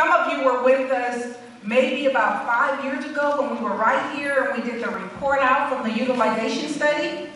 Some of you were with us maybe about 5 years ago when we were right here and we did the report out from the utilization study.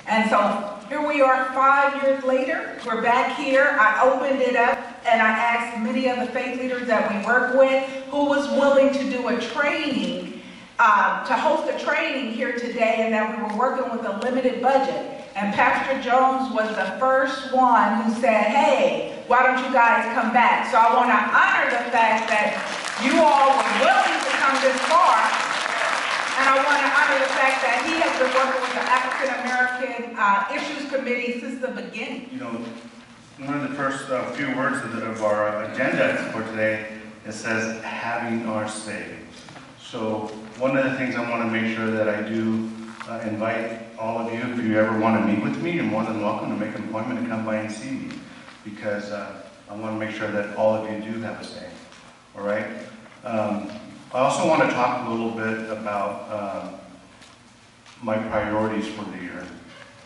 And so here we are 5 years later. We're back here. I opened it up and I asked many of the faith leaders that we work with who was willing to do a training, to host a training here today, and that we were working with a limited budget. And Pastor Jones was the first one who said, hey, why don't you guys come back? So I want to honor the fact that you all were willing to come this far. And I want to honor the fact that he has been working with the African American Issues Committee since the beginning. You know, one of the first few words of our agenda for today, it says, having our say. So one of the things I want to make sure that I do invite all of you, if you ever want to meet with me, you're more than welcome to make an appointment to come by and see me, because I want to make sure that all of you do have a say. All right? I also want to talk a little bit about my priorities for the year.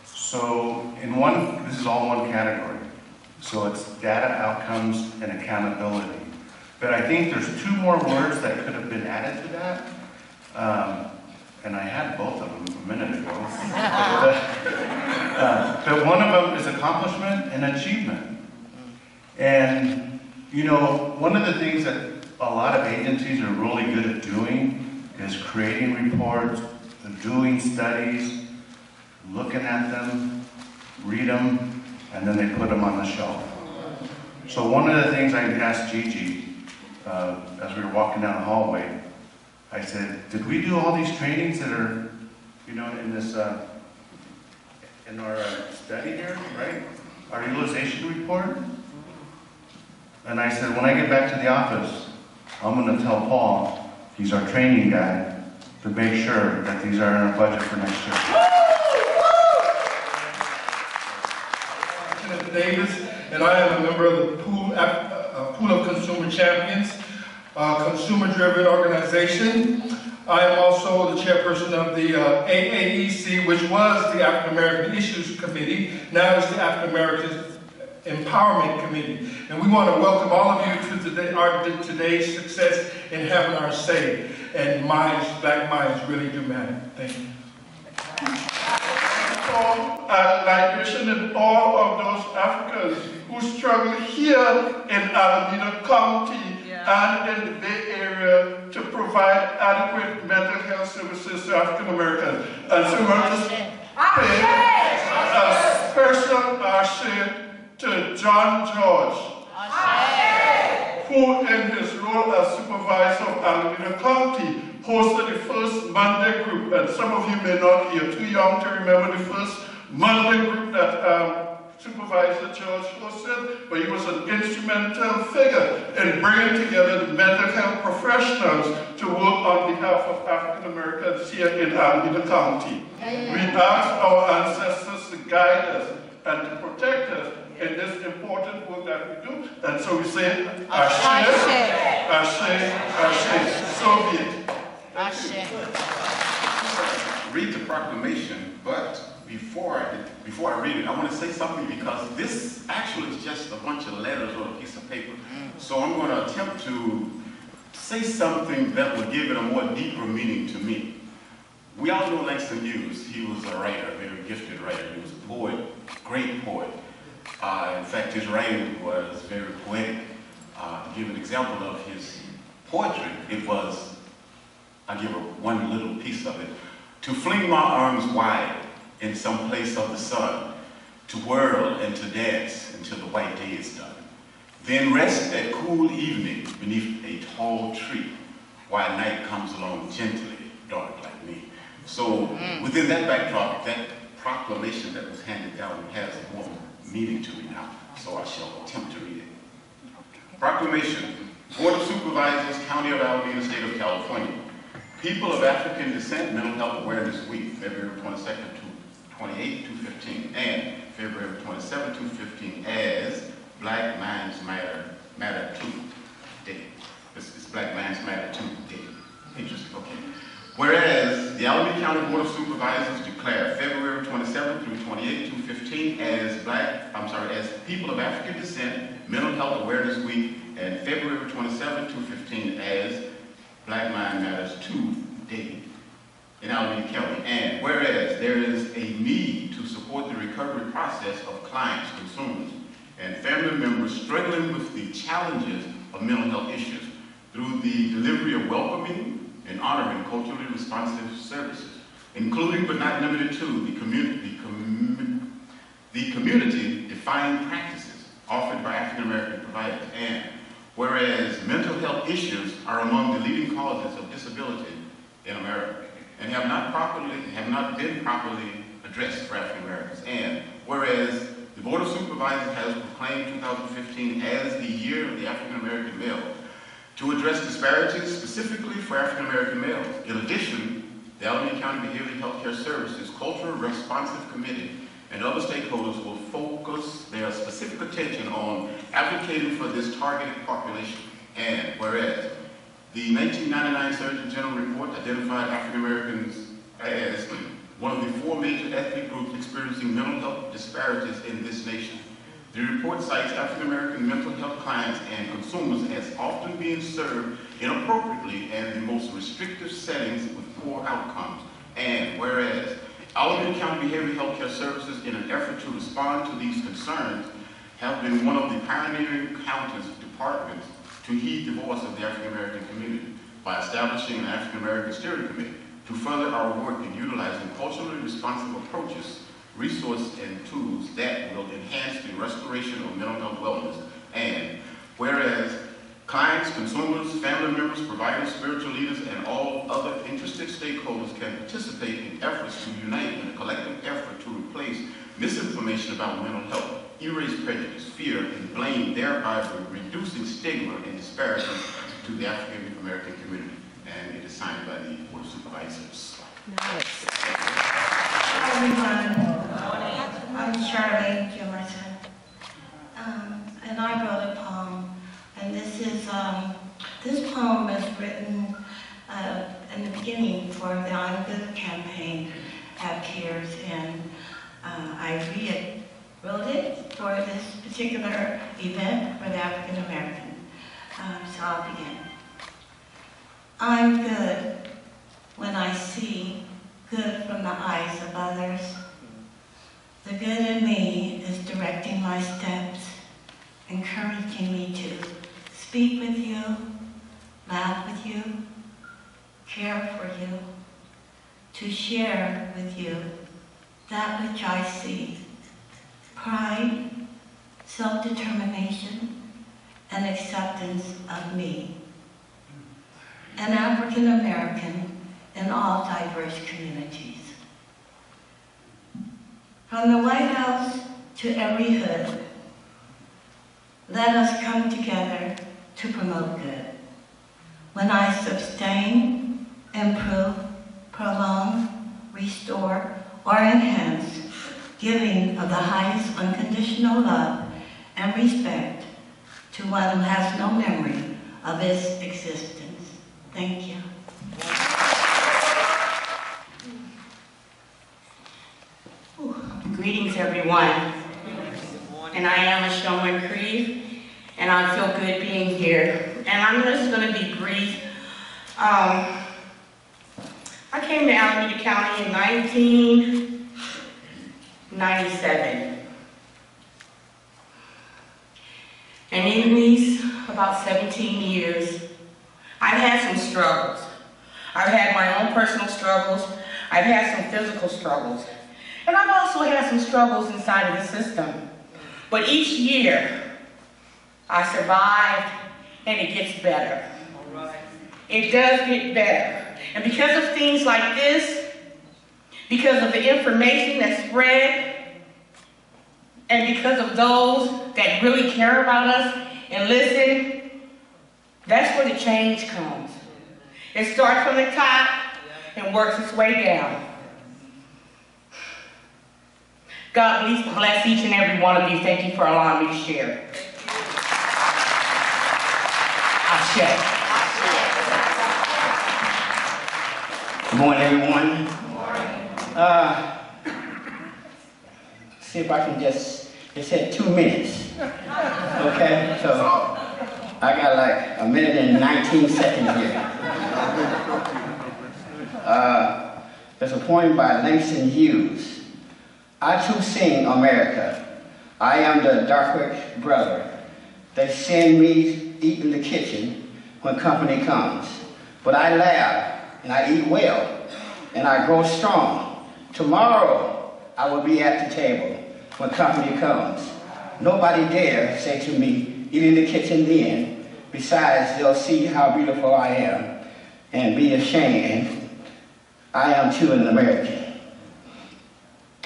So this is all one category. So it's data, outcomes, and accountability. But I think there's two more words that could have been added to that. And I had both of them a minute ago. But one of them is accomplishment and achievement. And, you know, one of the things that a lot of agencies are really good at doing is creating reports, doing studies, looking at them, read them, and then they put them on the shelf. So one of the things I asked Gigi as we were walking down the hallway, I said, did we do all these trainings that are, you know, in this, in our study here, right? Our utilization report? And I said, when I get back to the office, I'm going to tell Paul, he's our training guy, to make sure that these are in our budget for next year. Kenneth Davis, and I am a member of the Pool of Consumer Champions, consumer-driven organization. I am also the chairperson of the AAEC, which was the African American Issues Committee, now is the African American Empowerment Committee. And we want to welcome all of you to today's success in having our say. And minds, black minds really do matter. Thank you. Libation and all of those Africans who struggle here in Alameda County and in the Bay Area to provide adequate mental health services to African Americans. And so we want to pay a special ashe to John George, who in his role as supervisor of Alameda County hosted the first Monday group. And some of you may not be too young to remember the first Monday group that Supervisor George hosted, but he was an instrumental figure in bringing together the mental health professionals to work on behalf of African Americans here in Alameda County. We ask our ancestors to guide us and to protect us in this important work that we do. And so we say, Ashe, Ashe, Ashe, so be it. Ashe. Read the proclamation, but before I read it, I want to say something, because this actually is just a bunch of letters on a piece of paper. So I'm going to attempt to say something that will give it a more deeper meaning to me. We all know Langston Hughes. He was a writer, a very gifted writer. He was a poet, great poet. In fact, his writing was very poetic. To give an example of his poetry, it was, I'll give one little piece of it. To fling my arms wide in some place of the sun, to whirl and to dance until the white day is done. Then rest at cool evening beneath a tall tree, while night comes along gently, dark like me. So within that backdrop, that proclamation that was handed down has more meaning to me now. So I shall attempt to read it. Proclamation, Board of Supervisors, County of Alameda, State of California. People of African Descent Mental Health Awareness Week, February 22nd to 28, 215, and February 27, 215 as Black Minds Matter 2 Day. This is Black Minds Matter 2 Day. Interesting, okay. Whereas the Alameda County Board of Supervisors declare February 27 through 28, 215 as People of African Descent Mental Health Awareness Week and February 27, 2015 as Black Mind Matters 2 Day in Alameda County. And whereas there is a need to support the recovery process of clients, consumers, and family members struggling with the challenges of mental health issues through the delivery of welcoming and honoring culturally responsive services, including but not limited to the community-defined practices offered by African American providers. And whereas mental health issues are among the leading causes of disability in America and have not been properly addressed for African Americans. And whereas the Board of Supervisors has proclaimed 2015 as the year of the African American male to address disparities specifically for African American males. In addition, the Alameda County Behavioral Healthcare Services Cultural Responsive Committee and other stakeholders will focus their specific attention on advocating for this targeted population. And whereas the 1999 Surgeon General report identified African Americans as one of the 4 major ethnic groups experiencing mental health disparities in this nation. The report cites African American mental health clients and consumers as often being served inappropriately and in the most restrictive settings with poor outcomes. And whereas Alameda County Behavioral Healthcare Services, in an effort to respond to these concerns, have been one of the pioneering counties departments to heed the voice of the African American community by establishing an African American Steering Committee to further our work in utilizing culturally responsive approaches, resources, and tools that will enhance the restoration of mental health wellness. And whereas clients, consumers, family members, providers, spiritual leaders, and all other interested stakeholders can participate in efforts to unite in a collective effort to replace misinformation about mental health, erase prejudice, fear, and blame, thereby reducing stigma and disparity to the African American community. And it is signed by the Board of Supervisors. Nice. Hi everyone. I'm Charlene Jimenez. And I wrote a poem. And this poem is written in the beginning for the I'm Good campaign at Tears, and I wrote it for this particular event for the African American. So I'll begin. I'm good when I see good from the eyes of others. The good in me is directing my steps, encouraging me to speak with you, laugh with you, care for you, to share with you that which I see: pride, self-determination, and acceptance of me, an African American in all diverse communities. From the White House to every hood, let us come together to promote good. When I sustain, improve, prolong, restore, or enhance giving of the highest unconditional love and respect to one who has no memory of its existence. Thank you. Greetings, everyone. And I am a Showman Creve, and I feel good being here. And I'm just going to be brief. I came to Alameda County in 1997. And in these about 17 years, I've had some struggles. I've had my own personal struggles. I've had some physical struggles. And I've also had some struggles inside of the system. But each year, I survived, and it gets better. It does get better. And because of things like this, because of the information that's spread, and because of those that really care about us and listen, that's where the change comes. It starts from the top and works its way down. God bless each and every one of you. Thank you for allowing me to share. Ashe. Good morning, everyone. See if I can just, it said 2 minutes. Okay, so I got like a minute and 19 seconds here. There's a poem by Langston Hughes. I too sing America. I am the dark brother. They send me eat in the kitchen when company comes. But I laugh and I eat well and I grow strong. Tomorrow I will be at the table when company comes. Nobody dare say to me, eat in the kitchen then. Besides, they'll see how beautiful I am and be ashamed. I am too an American.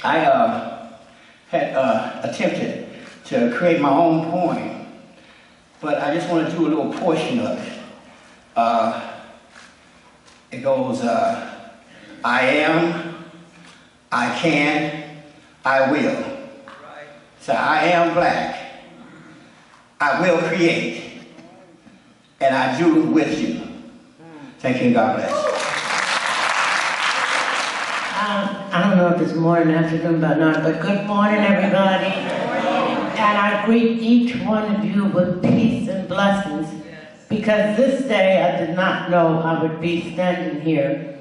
I had attempted to create my own poem, but I just want to do a little portion of it. It goes, I am, I can, I will. So I am black, I will create, and I do with you. Thank you and God bless. I don't know if it's morning, afternoon, but not, but good morning, everybody. And I greet each one of you with peace and blessings, because this day I did not know I would be standing here.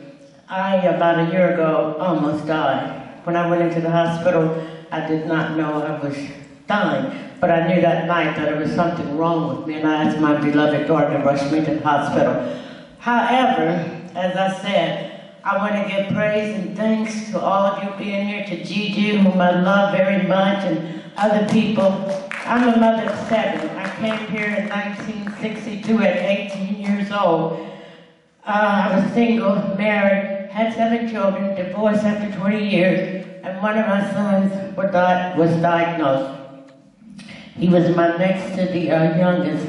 I, about a year ago, almost died. When I went into the hospital, I did not know I was dying, but I knew that night that there was something wrong with me, and I asked my beloved daughter to rush me to the hospital. However, as I said, I want to give praise and thanks to all of you being here, to Gigi, whom I love very much, and other people. I'm a mother of 7. I came here in 1962 at 18 years old. I was single, married, had 7 children, divorced after 20 years, and one of my sons was diagnosed. He was my next to the youngest.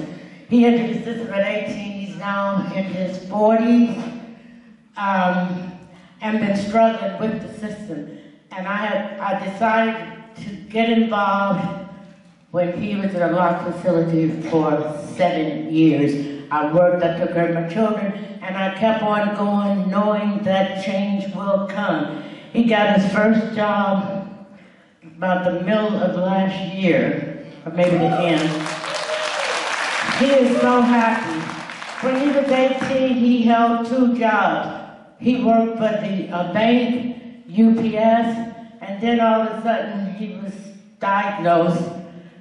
He entered the system at 18. He's now in his 40s. And been struggling with the system. And I decided to get involved when he was in a locked facility for 7 years. I worked, I took care of my children, and I kept on going, knowing that change will come. He got his first job about the middle of last year, or maybe the end. He is so happy. When he was 18, he held 2 jobs. He worked for the bank, UPS, and then all of a sudden he was diagnosed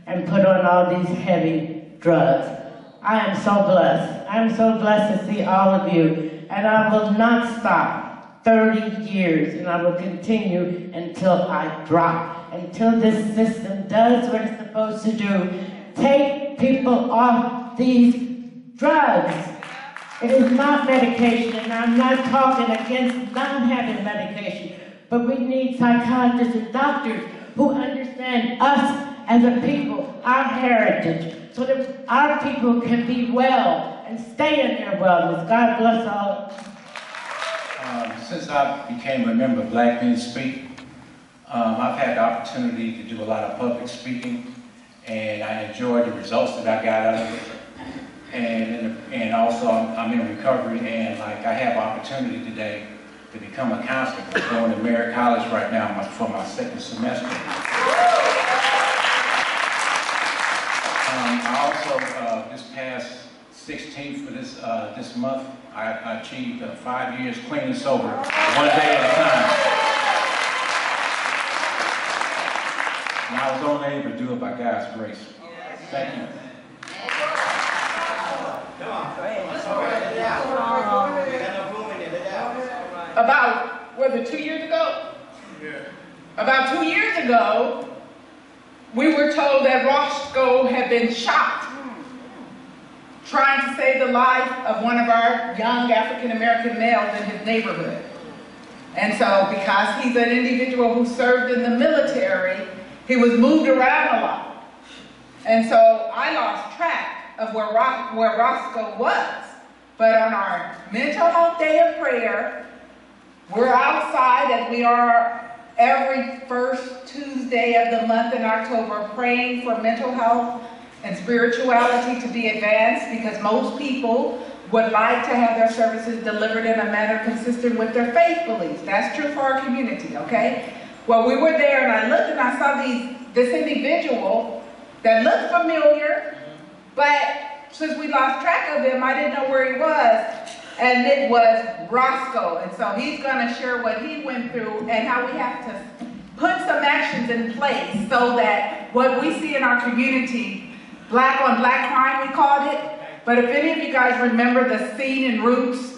and put on all these heavy drugs. I am so blessed. I am so blessed to see all of you, and I will not stop. 30 years, and I will continue until I drop, until this system does what it's supposed to do. Take people off these drugs. It is not medication, and I'm not talking against not having medication, but we need psychiatrists and doctors who understand us as a people, our heritage, so that our people can be well and stay in their wellness. God bless all. Since I became a member of Black Men Speak, I've had the opportunity to do a lot of public speaking, and I enjoyed the results that I got out of it. And also I'm in recovery, and like I have opportunity today to become a counselor. I'm going to Merritt College right now for my 2nd semester. I also this past 16th for this month I achieved 5 years clean and sober, 1 day at a time. And I was only able to do it by God's grace. Thank you. About, was it 2 years ago? Yeah. About 2 years ago, we were told that Roscoe had been shot trying to save the life of one of our young African-American males in his neighborhood. And so, because he's an individual who served in the military, he was moved around a lot. And so I lost track of where Roscoe was. But on our mental health day of prayer, we're outside, as we are every first Tuesday of the month in October, praying for mental health and spirituality to be advanced, because most people would like to have their services delivered in a manner consistent with their faith beliefs. That's true for our community, okay? Well, we were there, and I looked and I saw this individual that looked familiar, but since we lost track of him, I didn't know where he was. And it was Roscoe. And so he's going to share what he went through and how we have to put some actions in place so that what we see in our community, black on black crime, we called it. But if any of you guys remember the scene in Roots,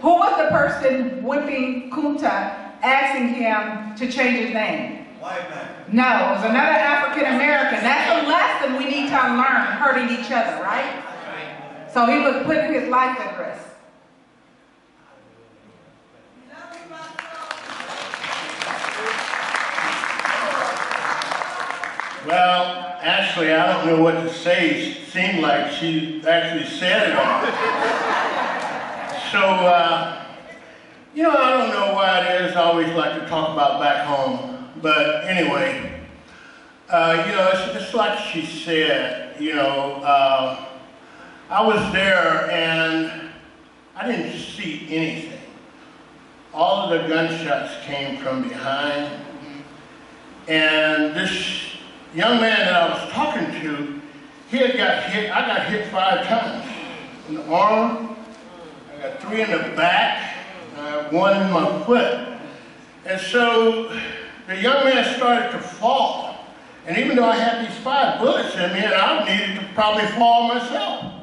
who was the person whipping Kunta, asking him to change his name? White man. No, it was another African American. That's a lesson we need to unlearn, hurting each other, right? So he was putting his life at risk. Well, actually, I don't know what to say. It seemed like she actually said it all. So, you know, I don't know why it is I always like to talk about back home. But anyway, you know, it's like she said, you know, I was there and I didn't see anything. All of the gunshots came from behind. And this young man that I was talking to, he had got hit. I got hit 5 times in the arm. I got 3 in the back. I have 1 in my foot. And so the young man started to fall. And even though I had these 5 bullets in me, and I needed to probably fall myself.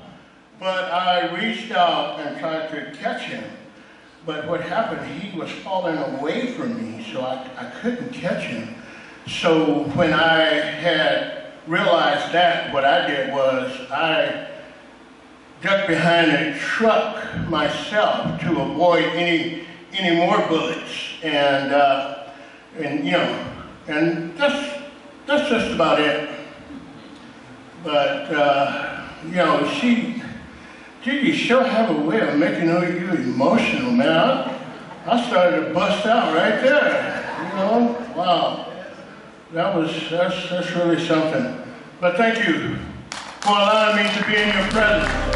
But I reached out and tried to catch him. But what happened, he was falling away from me, so I couldn't catch him. So when I had realized that, what I did was I ducked behind a truck myself to avoid any more bullets, and you know, and that's just about it. But you know, Gigi sure have a way of making you emotional, man. I started to bust out right there. You know, wow. That's really something. But thank you for allowing me to be in your presence.